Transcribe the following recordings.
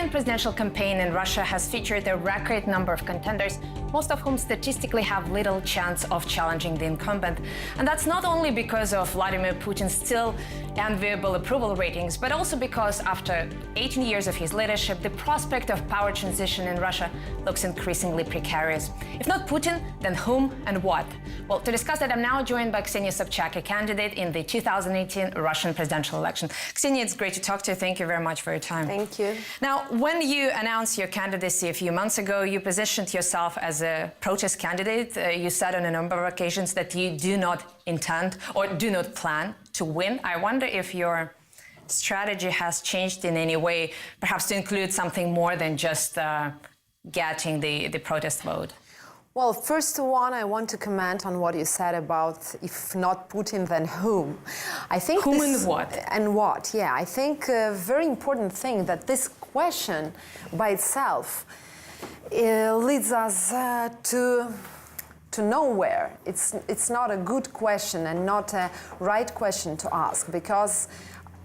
current presidential campaign in Russia has featured a record number of contenders, most of whom statistically have little chance of challenging the incumbent. And that's not only because of Vladimir Putin's still enviable approval ratings, but also because after 18 years of his leadership, the prospect of power transition in Russia looks increasingly precarious. If not Putin, then whom and what? Well, to discuss that, I'm now joined by Ksenia Sobchak, a candidate in the 2018 Russian presidential election. Ksenia, it's great to talk to you. Thank you very much for your time. Thank you. Now, when you announced your candidacy a few months ago, you positioned yourself as a protest candidate. You said on a number of occasions that you do not intend or do not plan to win. I wonder if your strategy has changed in any way, perhaps to include something more than just getting the protest vote. Well, first of all, I want to comment on what you said about if not Putin, then whom. I think whom and what? And what, yeah. I think a very important thing that this question by itself leads us to nowhere. It's not a good question and not a right question to ask, because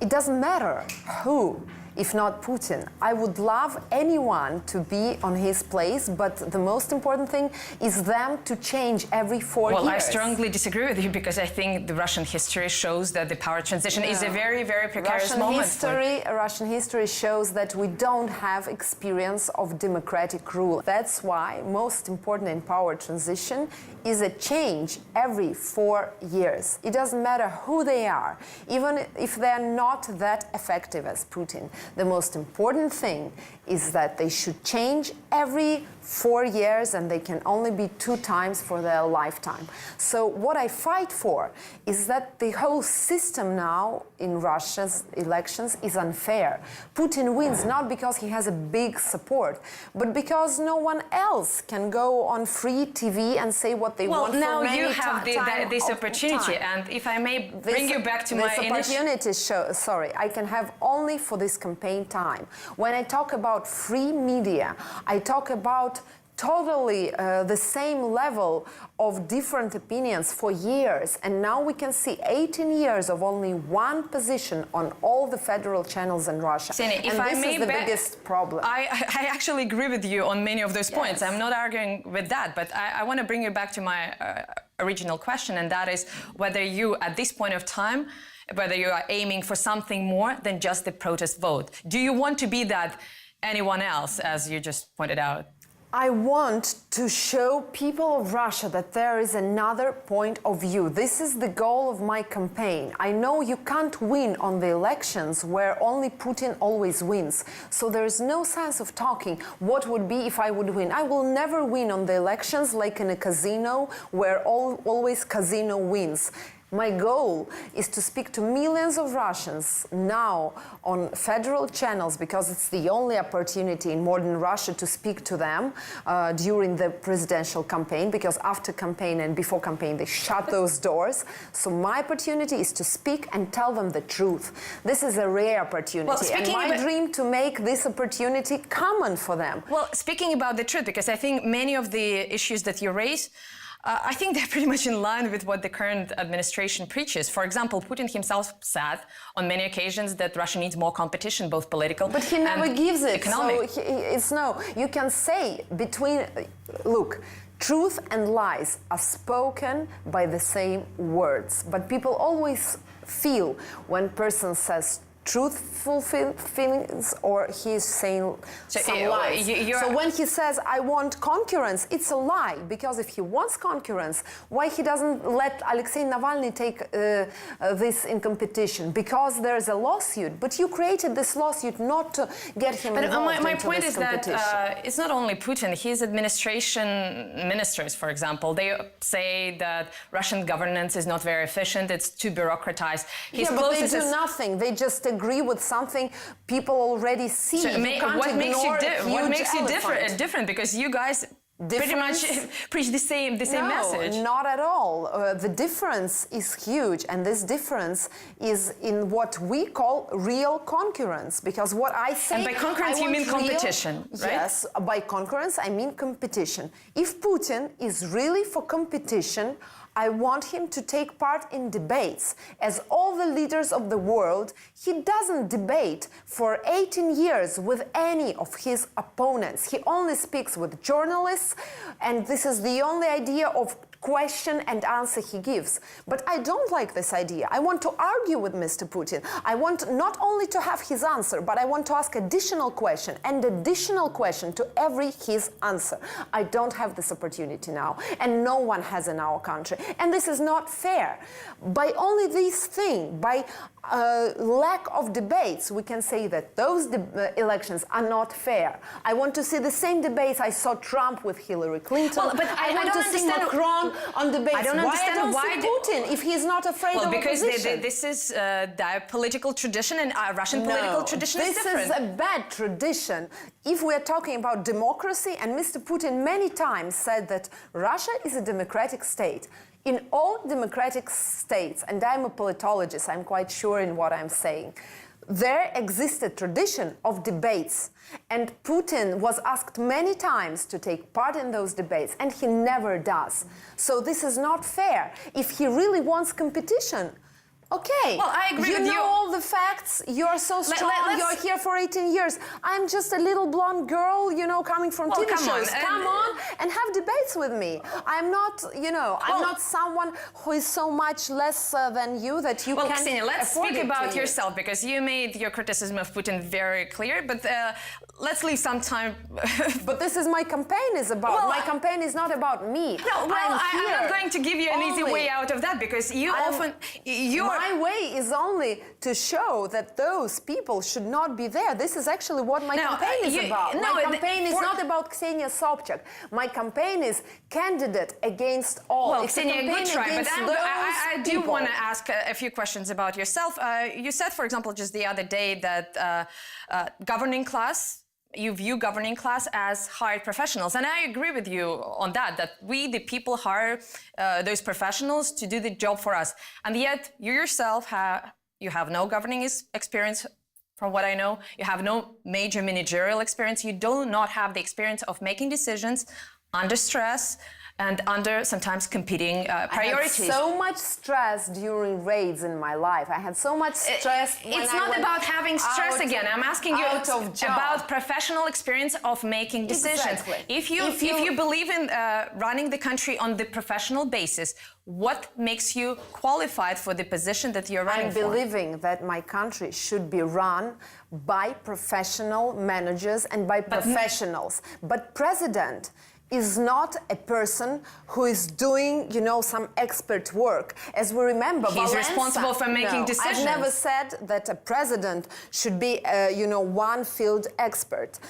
it doesn't matter who, if not Putin. I would love anyone to be on his place, but the most important thing is them to change every 4 years. Well, I strongly disagree with you, because I think the Russian history shows that the power transition is a very, very precarious moment. Russian history shows that we don't have experience of democratic rule. That's why most important in power transition is a change every 4 years. It doesn't matter who they are, even if they're not that effective as Putin. The most important thing is that they should change every 4 years, and they can only be 2 times for their lifetime. So what I fight for is that the whole system now in Russia's elections is unfair. Putin wins not because he has a big support, but because no one else can go on free TV and say what they want for many Well, now you have this opportunity, and if I may bring you back to my opportunity, I can have only for this campaign time. When I talk about free media, I talk about totally the same level of different opinions for years, and now we can see 18 years of only one position on all the federal channels in Russia. Ksenia, and this is the biggest problem. I actually agree with you on many of those points. I'm not arguing with that, but I want to bring you back to my original question, and that is whether you, at this point of time, whether you are aiming for something more than just the protest vote. Do you want to be that anyone else, as you just pointed out? I want to show people of Russia that there is another point of view. This is the goal of my campaign. I know you can't win on the elections where only Putin always wins. So there is no sense of talking what would be if I would win. I will never win on the elections like in a casino where always casino wins. My goal is to speak to millions of Russians now on federal channels, because it's the only opportunity in modern Russia to speak to them during the presidential campaign, because after campaign and before campaign they shut those doors. So my opportunity is to speak and tell them the truth. This is a rare opportunity, and my dream to make this opportunity common for them. Well, speaking about the truth, because I think many of the issues that you raise, I think they're pretty much in line with what the current administration preaches. For example, Putin himself said on many occasions that Russia needs more competition, both political and economic. But he never gives it. Economic. So you can say between, look, truth and lies are spoken by the same words, but people always feel when a person says truthful feelings or he's saying some lies. So when he says, I want concurrence, it's a lie, because if he wants concurrence, why he doesn't let Alexei Navalny take this in competition? Because there's a lawsuit, but you created this lawsuit not to get him involved my point is that it's not only Putin. His administration ministers, for example, they say that Russian governance is not very efficient, it's too bureaucratized. But they do nothing. They just agree with something people already see. So what makes you different? Because you guys pretty much preach the same message. No, not at all. The difference is huge, and this difference is in what we call real concurrence. Because what I say, and by concurrence you mean competition, right? Yes, by concurrence I mean competition. If Putin is really for competition, I want him to take part in debates. As all the leaders of the world, he doesn't debate for 18 years with any of his opponents. He only speaks with journalists, and this is the only idea of question and answer he gives. But I don't like this idea. I want to argue with Mr. Putin. I want not only to have his answer, but I want to ask additional question and additional question to every his answer. I don't have this opportunity now, and no one has in our country. And this is not fair. By only this thing, by lack of debates, we can say that those elections are not fair. I want to see the same debates I saw Trump with Hillary Clinton. Well, but I want don't to see understand Macron on debates. I don't understand why I don't see Putin if he's not afraid of because opposition? this is their political tradition, and Russian political tradition is different. This is a bad tradition. If we are talking about democracy, and Mr. Putin many times said that Russia is a democratic state. In all democratic states, and I'm a politologist, I'm quite sure in what I'm saying, there exists a tradition of debates, and Putin was asked many times to take part in those debates, and he never does. So this is not fair. If he really wants competition, okay. Well, I agree with you. You know all the facts. You're so strong. You're here for 18 years. I'm just a little blonde girl, you know, coming from TV shows. Come on and have debates with me. I'm not, you know, I'm not someone who is so much less than you that you can't Ksenia, let's afford speak it about to you. yourself, because you made your criticism of Putin very clear, but let's leave some time. But this is my campaign is about. Well, my campaign is not about me. No, well, I'm not going to give you an easy only. way out of that, because you My way is only to show that those people should not be there. This is actually what my campaign is about. My campaign is not about Ksenia Sobchak. My campaign is candidate against all. Well, it's Ksenia, good try, but I do people. want to ask a few questions about yourself. You said, for example, just the other day that governing class, you view governing class as hired professionals. And I agree with you on that we, the people, hire those professionals to do the job for us. And yet, you yourself, you have no governing experience, from what I know. You have no major managerial experience. You do not have the experience of making decisions under stress and under sometimes competing priorities. I had so much stress during raids in my life. I had so much stress. It's not about having stress again. I'm asking you about professional experience of making decisions. Exactly. If you believe in running the country on the professional basis, what makes you qualified for the position that you're running for? I'm believing that my country should be run by professional managers and by professionals. But president is not a person who is doing, you know, some expert work. As we remember, he's responsible for making decisions. I've never said that a president should be, you know, one field expert.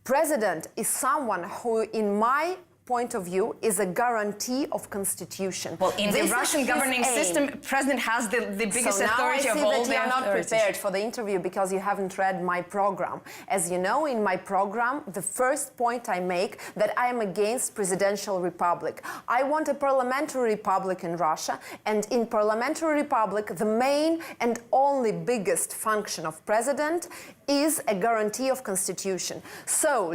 President is someone who, in my point of view, is a guarantee of constitution. Well, in the Russian governing system, president has the biggest authority of all the authorities. So now I see that you are not prepared for the interview because you haven't read my program. As you know, in my program, the first point I make that I am against presidential republic. I want a parliamentary republic in Russia, and in parliamentary republic, the main and only biggest function of president is a guarantee of constitution. So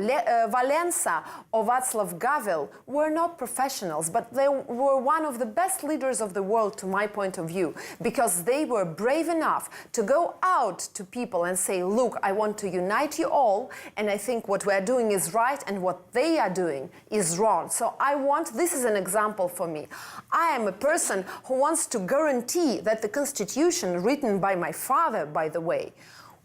Valensa or Václav Havel were not professionals, but they were one of the best leaders of the world, to my point of view, because they were brave enough to go out to people and say, look, I want to unite you all, and I think what we are doing is right and what they are doing is wrong. So this is an example for me. I am a person who wants to guarantee that the constitution written by my father, by the way,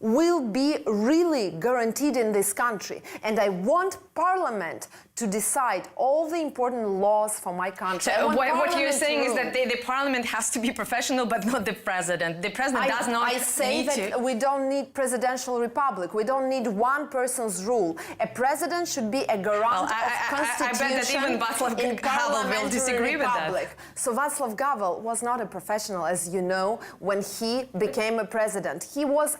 will be really guaranteed in this country. And I want Parliament to decide all the important laws for my country. So what you're saying is that the Parliament has to be professional, but not the President. The President does not need to. I say that we don't need presidential republic. We don't need one person's rule. A president should be a garant of constitution. I bet that even Václav Havel will disagree with that. So Václav Havel was not a professional, as you know, when he became a president. He was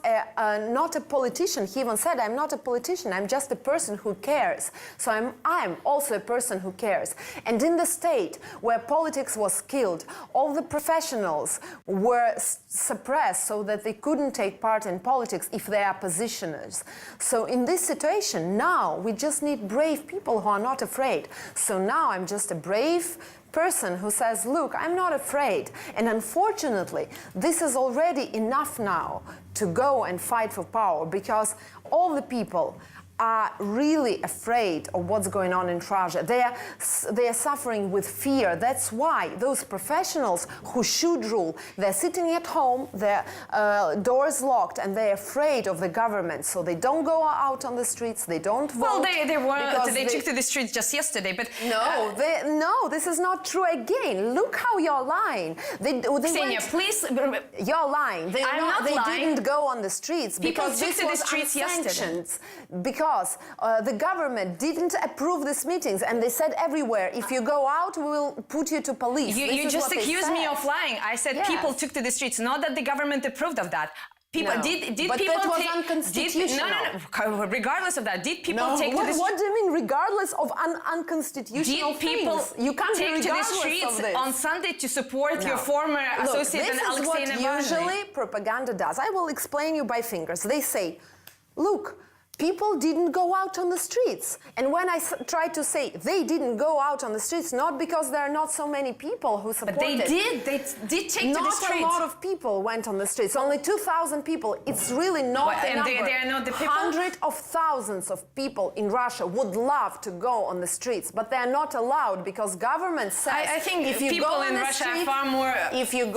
not a politician. He even said, I'm not a politician, I'm just a person who cares. So I'm also a person who cares. And in the state where politics was killed, all the professionals were suppressed so that they couldn't take part in politics if they are positioners. So in this situation, now we just need brave people who are not afraid. So now I'm just a brave person who says, look, I'm not afraid. And unfortunately, this is already enough now to go and fight for power, because all the people are really afraid of what's going on in Russia. They are suffering with fear. That's why those professionals who should rule, they're sitting at home, their doors locked, and they're afraid of the government. So they don't go out on the streets, they don't vote. Well, they took to the streets just yesterday, but... No, this is not true again. Look how you're lying. Ksenia, please... You're lying. They didn't go on the streets because took to the streets yesterday. Because the government didn't approve these meetings, and they said everywhere, if you go out, we will put you to police. You just accused me of lying. I said people took to the streets, not that the government approved of that. People did but people that was take unconstitutional. No. Regardless of that, did people take to the streets? What do you mean, regardless of unconstitutional things? You can't take be to the regardless streets of this. on Sunday to support your former associate This is what usually propaganda does. I will explain you by fingers. They say, look, people didn't go out on the streets. And when I try to say they didn't go out on the streets, not because there are not so many people who supported. But they did take to the streets. Not a lot of people went on the streets. Only 2,000 people. It's really not enough. And they are not the people? Hundreds of thousands of people in Russia would love to go on the streets, but they are not allowed because government says I think if you people go in Russia are far more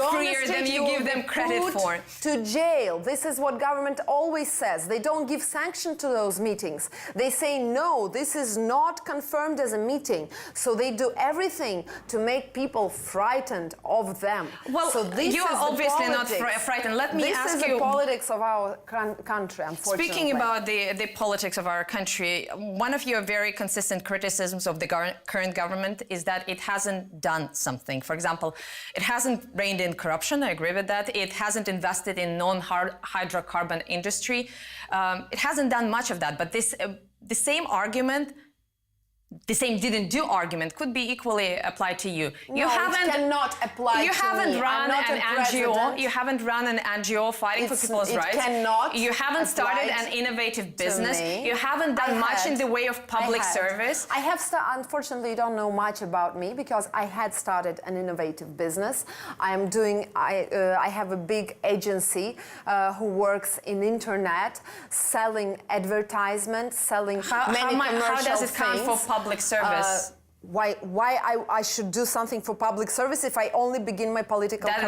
freer than you give them credit for. To jail. This is what government always says. They don't give sanction to those meetings. They say, no, this is not confirmed as a meeting. So they do everything to make people frightened of them. Well, so this you are obviously not frightened. Let me ask you... This is the politics of our country, unfortunately. Speaking about the politics of our country, one of your very consistent criticisms of the current government is that it hasn't done something. For example, it hasn't reined in corruption. I agree with that. It hasn't invested in non-hydrocarbon industry. It hasn't done much of that. But the same argument, the same didn't do argument could be equally applied to you. No, it cannot apply to me. You haven't run an NGO. You haven't run an NGO fighting for people's rights. It cannot. You haven't started an innovative business. You haven't done much in the way of public service. I have unfortunately, you don't know much about me because I had started an innovative business. I have a big agency who works in internet, selling advertisements, selling many commercial How does it count for public service? Why I should do something for public service if I only begin my political career?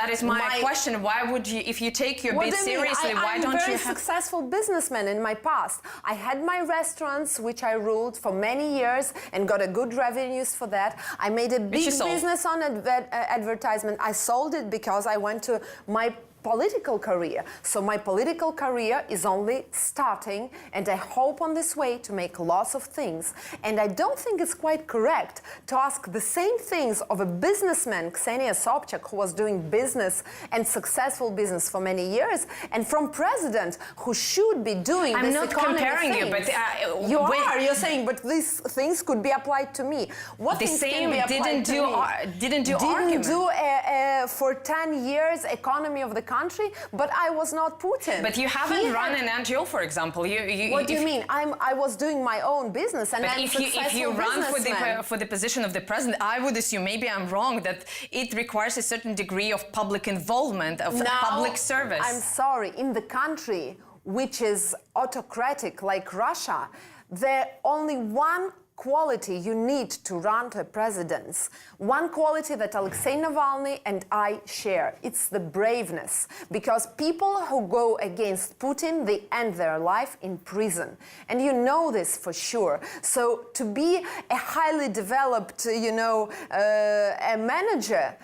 That is my question. Why would you, if you take your bid seriously, why don't you have... I'm a very successful businessman in my past. I had my restaurants, which I ruled for many years and got a good revenues for that. I made a big business on advertisement. I sold it because I went to my political career. So my political career is only starting, and I hope on this way to make lots of things. And I don't think it's quite correct to ask the same things of a businessman, Ksenia Sobchak, who was doing business and successful business for many years, and from president who should be doing I'm this not comparing you, but you're saying, but these things could be applied to me. What the things same can be applied to me? Didn't do for 10 years economy of the country, but I was not Putin. But you haven't run an NGO, for example. What do you mean? I was doing my own business, and I'm if you run for the position of the president, I would assume, maybe I'm wrong, that it requires a certain degree of public involvement, of public service. I'm sorry, in the country which is autocratic like Russia, there only one quality you need to run to a president's, one quality that Alexei Navalny and I share. It's the braveness, because people who go against Putin, they end their life in prison. And you know this for sure. So to be a highly developed, a manager,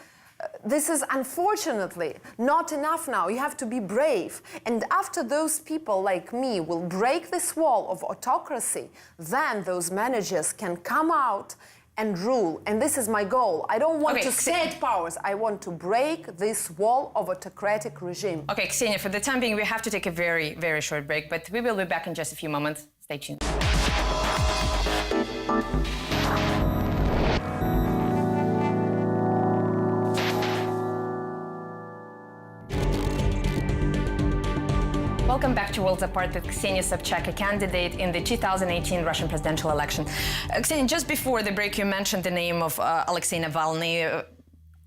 this is unfortunately not enough now. You have to be brave. And after those people like me will break this wall of autocracy, then those managers can come out and rule. And this is my goal. I don't want to cede powers. I want to break this wall of autocratic regime. Okay, Ksenia, for the time being, we have to take a very, very short break, but we will be back in just a few moments. Stay tuned. Welcome back to Worlds Apart with Ksenia Sobchak, a candidate in the 2018 Russian presidential election. Ksenia, just before the break, you mentioned the name of Alexei Navalny,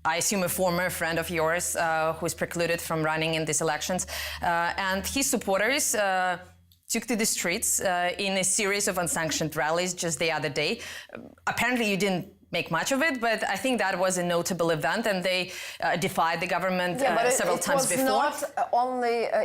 I assume a former friend of yours who is precluded from running in these elections. And his supporters took to the streets in a series of unsanctioned rallies just the other day. Apparently you didn't make much of it, but I think that was a notable event, and they defied the government several times before.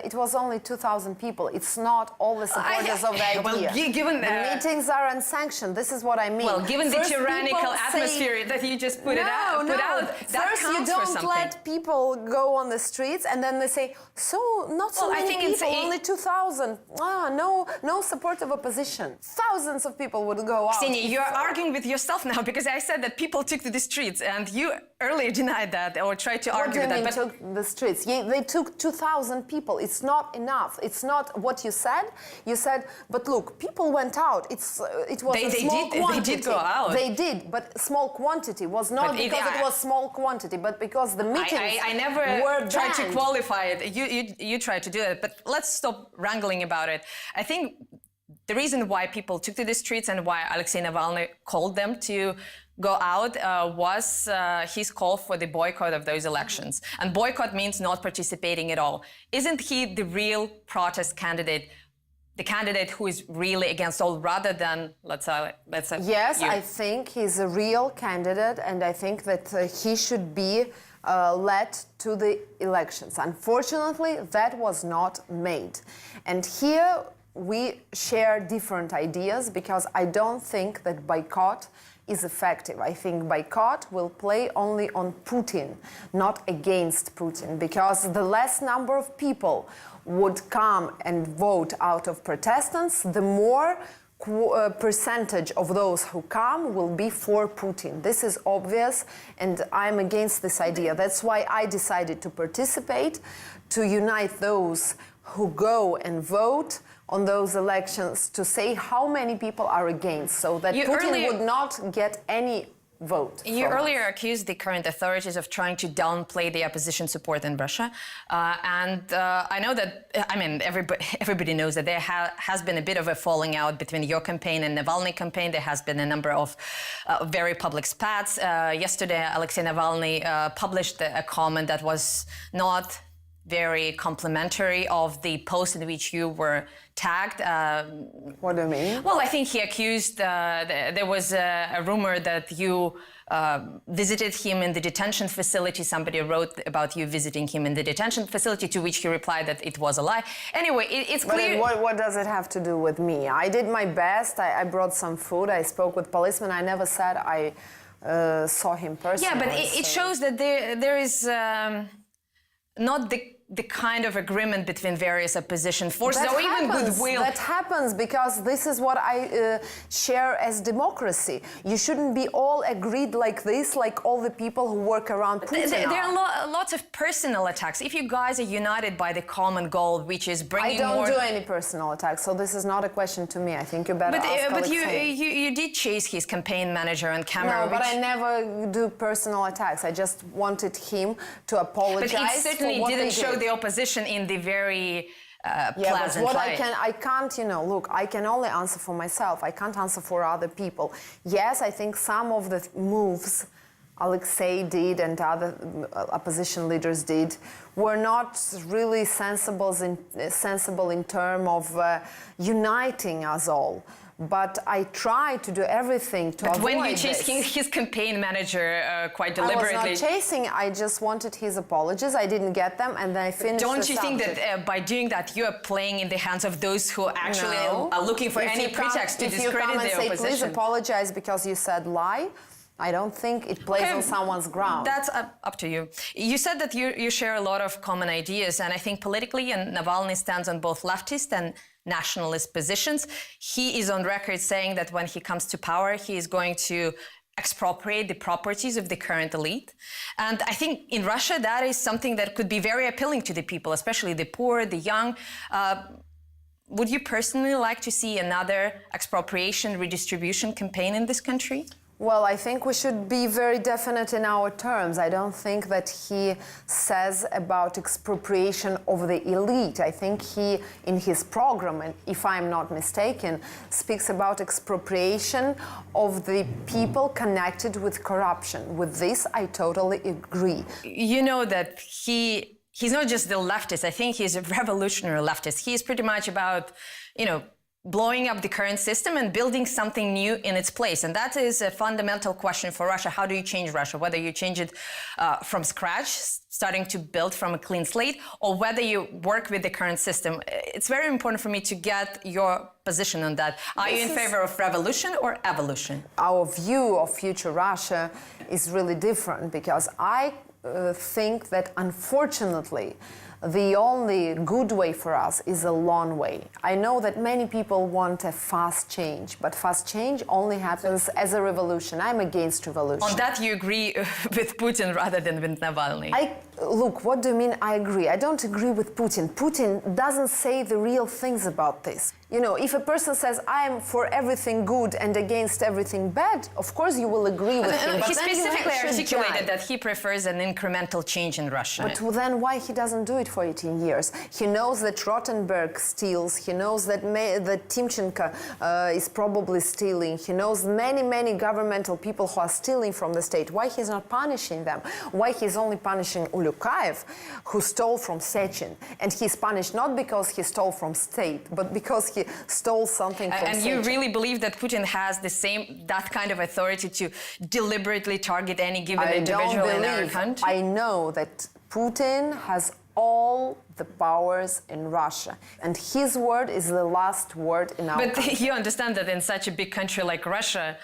It was only 2,000 people. It's not all the supporters of the idea. Well, given the meetings are unsanctioned. This is what I mean. Well, given the tyrannical atmosphere that you just put out, that First, counts you don't for something. let people go on the streets, and then they say, so not so many people, only 2,000. No support of opposition. Thousands of people would go out. Ksenia, you're arguing with yourself now, because I said that people took to the streets, and you earlier denied that or tried to argue with that. What do you mean took the streets? They took 2,000 people. It's not enough. It's not what you said. You said, but look, people went out. It was a small quantity. They did go out. They did, but small quantity was not because it was small quantity, but because the meetings I never were tried to banned. qualify it. You tried to do that, but let's stop wrangling about it. I think the reason why people took to the streets and why Alexei Navalny called them to go out was his call for the boycott of those elections. And boycott means not participating at all. Isn't he the real protest candidate, the candidate who is really against all, rather than, let's say Yes, you? I think he's a real candidate, and I think that he should be led to the elections. Unfortunately, that was not made. And here we share different ideas, because I don't think that boycott is effective. I think boycott will play only on Putin, not against Putin, because the less number of people would come and vote out of protestants, the more percentage of those who come will be for Putin. This is obvious, and I'm against this idea. That's why I decided to participate, to unite those who go and vote on those elections, to say how many people are against, so that Putin would not get any vote. You earlier accused the current authorities of trying to downplay the opposition support in Russia. I know that, everybody knows that there has been a bit of a falling out between your campaign and Navalny campaign. There has been a number of very public spats. Yesterday, Alexei Navalny published a comment that was not very complimentary of the post in which you were tagged. What do you mean? Well, I think he accused, there was a rumor that you visited him in the detention facility. Somebody wrote about you visiting him in the detention facility, to which he replied that it was a lie. Anyway, it's clear. But what does it have to do with me? I did my best. I brought some food. I spoke with policemen. I never said I saw him personally. Yeah, but it shows that there is not the kind of agreement between various opposition forces, or even goodwill. That happens because this is what I share as democracy. You shouldn't be all agreed like this, like all the people who work around Putin. There are lots of personal attacks. If you guys are united by the common goal, which is bringing more... I don't do any personal attacks, so this is not a question to me. I think you better ask But Alexei. you did chase his campaign manager on camera. No, but I never do personal attacks. I just wanted him to apologize. But it certainly for what didn't they show did. the opposition in the very pleasant but what light. I can't, look, I can only answer for myself. I can't answer for other people. Yes, I think some of the moves Alexei did and other opposition leaders did were not really sensible in terms of uniting us all. But I try to do everything to avoid this. When you chased his campaign manager quite deliberately... I was not chasing, I just wanted his apologies. I didn't get them, and then I finished Don't you think subject. that by doing that, you are playing in the hands of those who actually are looking for any pretext to discredit the opposition? If you come and say, please apologize because you said lie, I don't think it plays on someone's ground. That's up to you. You said that you share a lot of common ideas, and I think politically, and Navalny stands on both leftist and nationalist positions. He is on record saying that when he comes to power, he is going to expropriate the properties of the current elite. And I think in Russia, that is something that could be very appealing to the people, especially the poor, the young. Would you personally like to see another expropriation redistribution campaign in this country? Well, I think we should be very definite in our terms. I don't think that he says about expropriation of the elite. I think he, in his program, and if I'm not mistaken, speaks about expropriation of the people connected with corruption. With this, I totally agree. You know that he's not just the leftist. I think he's a revolutionary leftist. He's pretty much about, blowing up the current system and building something new in its place. And that is a fundamental question for Russia. How do you change Russia? Whether you change it from scratch, starting to build from a clean slate, or whether you work with the current system. It's very important for me to get your position on that. Are you in favor of revolution or evolution? Our view of future Russia is really different, because I think that, unfortunately, the only good way for us is a long way. I know that many people want a fast change, but fast change only happens as a revolution. I'm against revolution. On that you agree with Putin rather than with Navalny? Look, what do you mean I agree? I don't agree with Putin. Putin doesn't say the real things about this. If a person says, I'm for everything good and against everything bad, of course you will agree with him. He specifically articulated that he prefers an incremental change in Russia. But then why he doesn't do it for 18 years? He knows that Rothenberg steals. He knows that Timchenko is probably stealing. He knows many governmental people who are stealing from the state. Why he's not punishing them? Why he's only punishing Ulyukayev, who stole from Sechin? And he's punished not because he stole from state, but because he stole something from And Sechin. you really believe that Putin has that kind of authority to deliberately target any given individual in our country? I know that Putin has all the powers in Russia, and his word is the last word in our country. But you understand that in such a big country like Russia,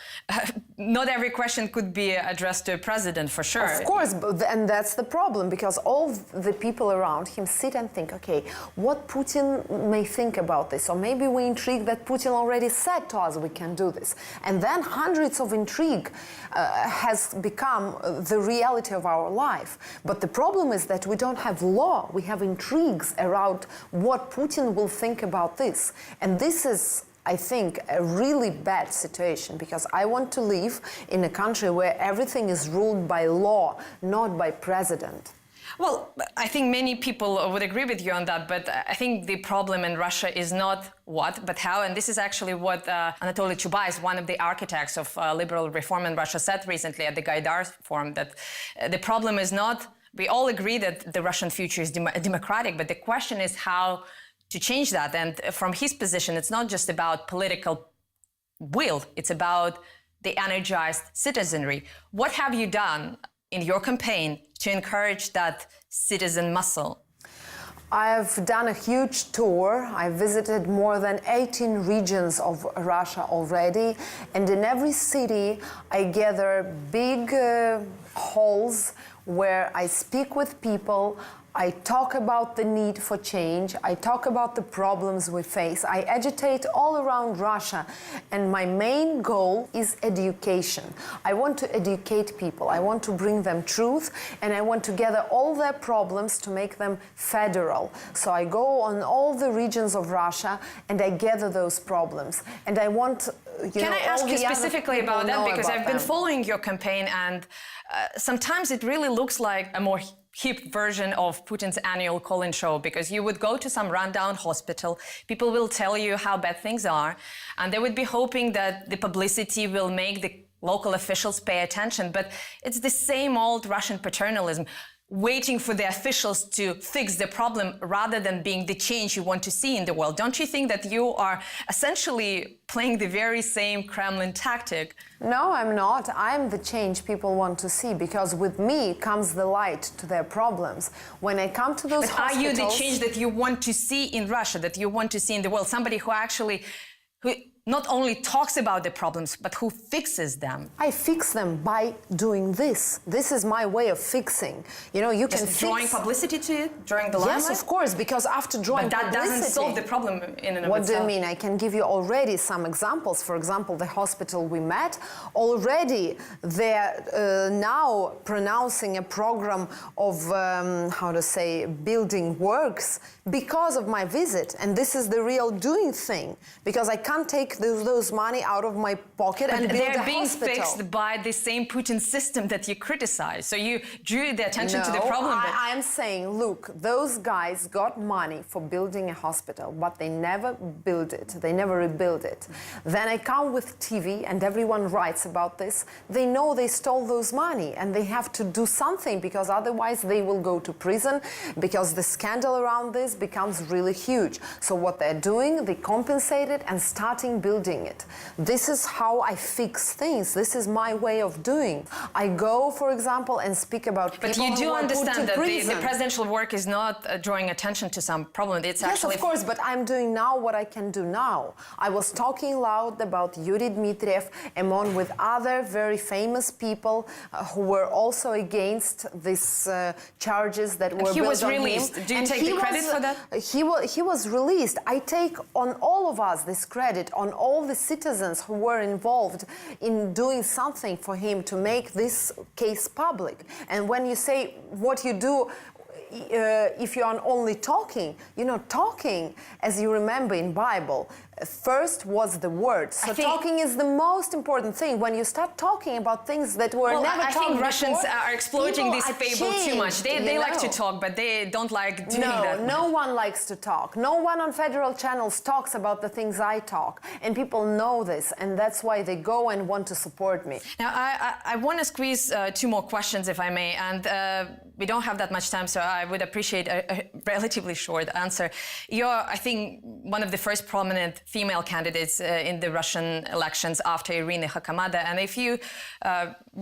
not every question could be addressed to a president, for sure. Of course, and that's the problem, because all the people around him sit and think, okay, what Putin may think about this, or maybe we intrigue that Putin already said to us we can do this. And then hundreds of intrigue has become the reality of our life. But the problem is that we don't have law, we have intrigues around what Putin will think about this. And this is, I think, a really bad situation, because I want to live in a country where everything is ruled by law, not by president. Well, I think many people would agree with you on that, but I think the problem in Russia is not what, but how. And this is actually what Anatoly Chubais, one of the architects of liberal reform in Russia, said recently at the Gaidar Forum, that the problem is not, we all agree that the Russian future is democratic, but the question is how to change that. And from his position, it's not just about political will, it's about the energized citizenry. What have you done in your campaign to encourage that citizen muscle? I've done a huge tour. I visited more than 18 regions of Russia already, and in every city I gather big halls where I speak with people. I talk about the need for change. I talk about the problems we face. I agitate all around Russia. And my main goal is education. I want to educate people. I want to bring them truth. And I want to gather all their problems to make them federal. So I go on all the regions of Russia and I gather those problems. And I want, Can I ask you specifically about that? Because I've been following your campaign, and sometimes it really looks like a more hip version of Putin's annual call-in show, because you would go to some rundown hospital, people will tell you how bad things are, and they would be hoping that the publicity will make the local officials pay attention. But it's the same old Russian paternalism, waiting for the officials to fix the problem rather than being the change you want to see in the world. Don't you think that you are essentially playing the very same Kremlin tactic? No, I'm not. I'm the change people want to see, because with me comes the light to their problems. When I come to those hospitals... Are you the change that you want to see in Russia, that you want to see in the world? Somebody who not only talks about the problems, but who fixes them. I fix them by doing this. This is my way of fixing. You can drawing publicity to it, drawing the limelight? Yes, of course, because after drawing publicity... But that doesn't solve the problem in and of itself. What do you mean? I can give you already some examples. For example, the hospital we met, already they're now pronouncing a program of, building works because of my visit. And this is the real doing thing, because I can't take take those money out of my pocket and build a they're being hospital. fixed by the same Putin system that you criticize. So you drew the attention to the problem. I'm saying, look, those guys got money for building a hospital, but they never built it. They never rebuilt it. Then I come with TV and everyone writes about this. They know they stole those money and they have to do something, because otherwise they will go to prison, because the scandal around this becomes really huge. So what they're doing, they compensate it and starting building it. This is how I fix things. This is my way of doing. I go, for example, and speak about people But you do who are put understand to that the prison. presidential work is not drawing attention to some problem. It's Yes, actually... of course, but I'm doing now what I can do now. I was talking loud about Yuri Dmitriev, among with other very famous people who were also against these charges that were he built was on released. him. Do you And take the credit for that? He was released. I take on all of us this credit, on all the citizens who were involved in doing something for him to make this case public. And when you say what you do, if you are only talking, talking, as you remember in Bible, first was the word. So talking is the most important thing. When you start talking about things that were never talked before, I think Russians are exploiting this fable too much. They like to know. talk, but they don't like doing that. No one likes to talk. No one on federal channels talks about the things I talk. And people know this, and that's why they go and want to support me. Now, I want to squeeze two more questions, if I may, and we don't have that much time, so I would appreciate a relatively short answer. You're, I think, one of the first prominent female candidates in the Russian elections after Irina Hakamada, and if you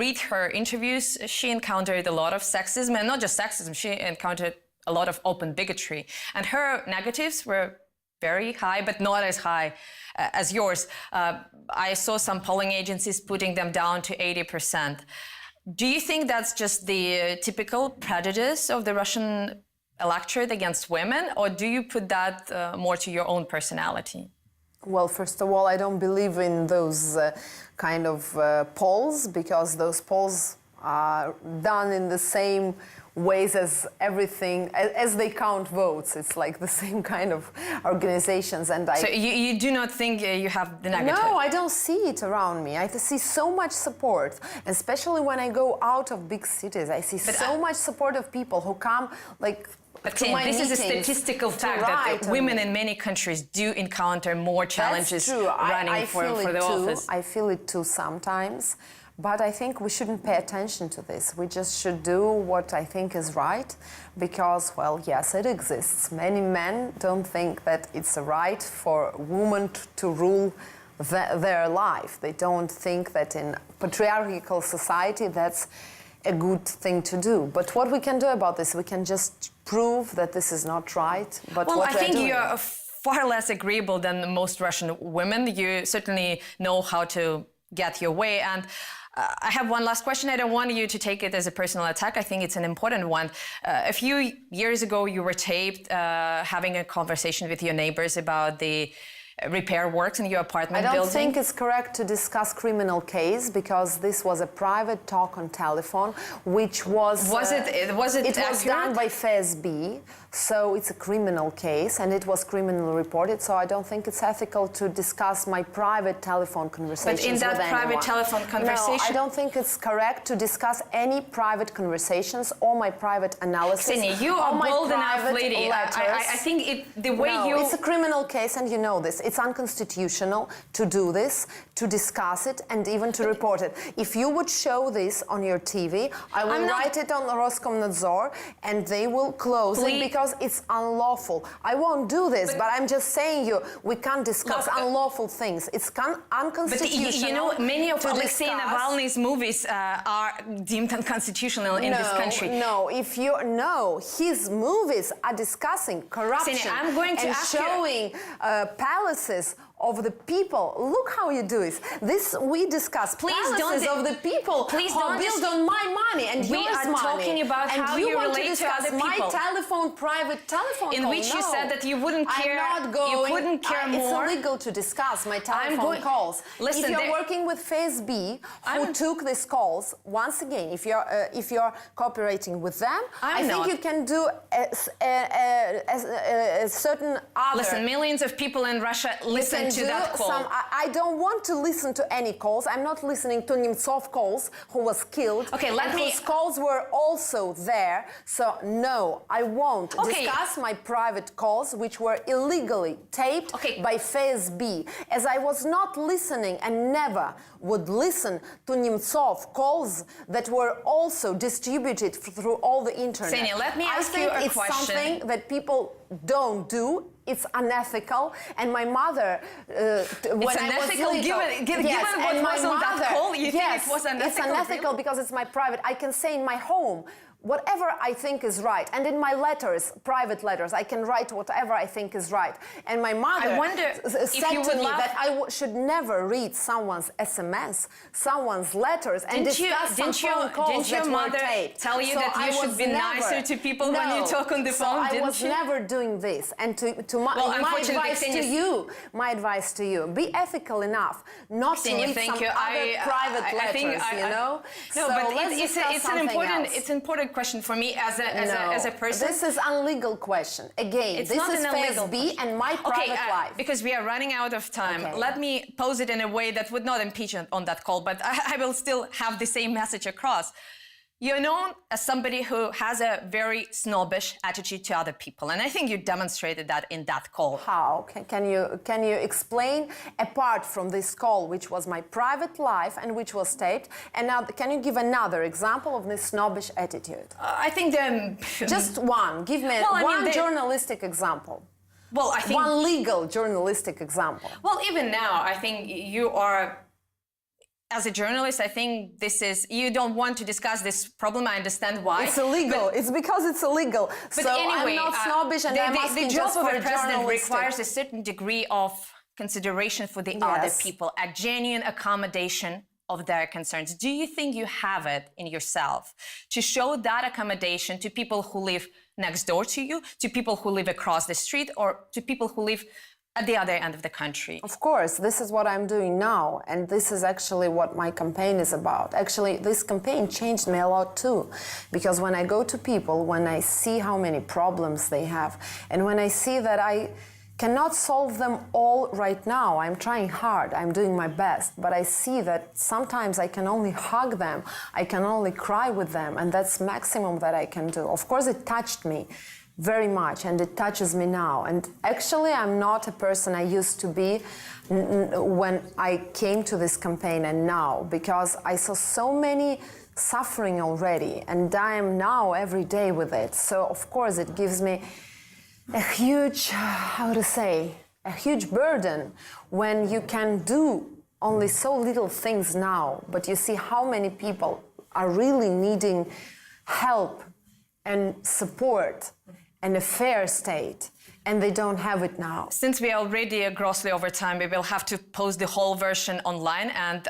read her interviews, she encountered a lot of sexism, and not just sexism, she encountered a lot of open bigotry, and her negatives were very high, but not as high as yours. I saw some polling agencies putting them down to 80%. Do you think that's just the typical prejudice of the Russian electorate against women, or do you put that more to your own personality? Well, first of all, I don't believe in those kind of polls, because those polls are done in the same ways as everything, as they count votes. It's like the same kind of organizations. And So you do not think you have the negative? No, I don't see it around me. I see so much support, especially when I go out of big cities. I see so much support of people who come like... But this is a statistical fact that women in many countries do encounter more challenges running for the office. I feel it too sometimes, but I think we shouldn't pay attention to this. We just should do what I think is right, because, well, yes, it exists. Many men don't think that it's right for a woman to rule their life. They don't think that in patriarchal society that's a good thing to do. But what we can do about this, we can just prove that this is not right. But well, what I think you're far less agreeable than most Russian women. You certainly know how to get your way. And I have one last question. I don't want you to take it as a personal attack. I think it's an important one. A few years ago, you were taped having a conversation with your neighbors about the repair works in your apartment building. I don't think it's correct to discuss criminal case, because this was a private talk on telephone, which was... Was it It was done by FSB, so it's a criminal case, and it was criminally reported, so I don't think it's ethical to discuss my private telephone conversations with anyone. But in that private telephone conversation... No, I don't think it's correct to discuss any private conversations or my private analysis. Ksenia, you are bold enough lady. I think the way you... It's a criminal case, and you know this. It's unconstitutional to do this, to discuss it, and even to report it. If you would show this on your TV, I will write it on Roskomnadzor, and they will close it, because it's unlawful. I won't do this, but I'm just saying we can't discuss unlawful things. It's unconstitutional. But you know, many of Alexei Navalny's movies are deemed unconstitutional in this country. His movies are discussing corruption. Ksenia, I'm going to ask showing palaces of the people. Look how you do it. This we discuss. Palaces of the people who are built on my money and yours money. We are talking about how you relate to other people. My private telephone in which you said that you wouldn't care. I'm not going. You wouldn't care more. It's illegal to discuss my telephone calls. Listen, if you're working with FSB, who took these calls, once again, if you're cooperating with them, I think you can do a certain other. Listen, millions of people in Russia listen to that call. I don't want to listen to any calls. I'm not listening to Nemtsov calls, who was killed. Okay, whose calls were also there. So no, I won't discuss my private calls, which were illegally taped by FSB, as I was not listening and never would listen to Nemtsov calls that were also distributed through all the internet. Ksenia, let me ask you a question. I think it's something that people don't do. It's unethical, and my mother, when it's unethical, I was legal, given what was on that call, you think it was unethical? It's unethical because it's my private. I can say in my home whatever I think is right, and in my letters, private letters, I can write whatever I think is right. And my mother said to me that I should never read someone's SMS, someone's letters, and discuss some phone calls Didn't your mother tell you that you should be nicer to people when you talk on the phone? I was never doing this. And my advice to you, be ethical enough not to read some other private letters, you know? No, but it's an important question for me as a person. This is an illegal question. Again, this is FSB and my private life. Because we are running out of time, let me pose it in a way that would not impeach on that call, but I will still have the same message across. You're known as somebody who has a very snobbish attitude to other people, and I think you demonstrated that in that call. How? Can you explain, apart from this call, which was my private life and which was taped, and now can you give another example of this snobbish attitude? I think just one. Give me one journalistic example. Well, I think one legal journalistic example. Well, even now, I think you are. As a journalist, I think you don't want to discuss this problem. I understand why. It's illegal. It's because it's illegal. But so anyway, I'm not snobbish, and I'm asking the job just of for a president journalistic. requires a certain degree of consideration for the other people, a genuine accommodation of their concerns. Do you think you have it in yourself to show that accommodation to people who live next door to you, to people who live across the street, or to people who live at the other end of the country? Of course, this is what I'm doing now, and this is actually what my campaign is about. Actually, this campaign changed me a lot too, because when I go to people, when I see how many problems they have, and when I see that I cannot solve them all right now, I'm trying hard, I'm doing my best, but I see that sometimes I can only hug them, I can only cry with them, and that's maximum that I can do. Of course, it touched me very much, and it touches me now. And actually, I'm not a person I used to be when I came to this campaign and now, because I saw so many suffering already, and I am now every day with it. So, of course, it gives me a huge, a huge burden when you can do only so little things now, but you see how many people are really needing help and support and a fair state, and they don't have it now. Since we are already grossly over time, we will have to post the whole version online and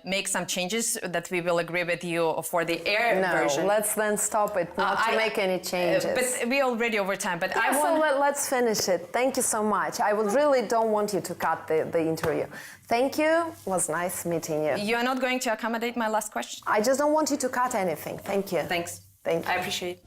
make some changes that we will agree with you for the air version. No, let's then stop it, not to make any changes. But we're already over time, but so let's finish it. Thank you so much. I really don't want you to cut the interview. Thank you. It was nice meeting you. You are not going to accommodate my last question? I just don't want you to cut anything. Thank you. Thanks. Thank you. I appreciate it.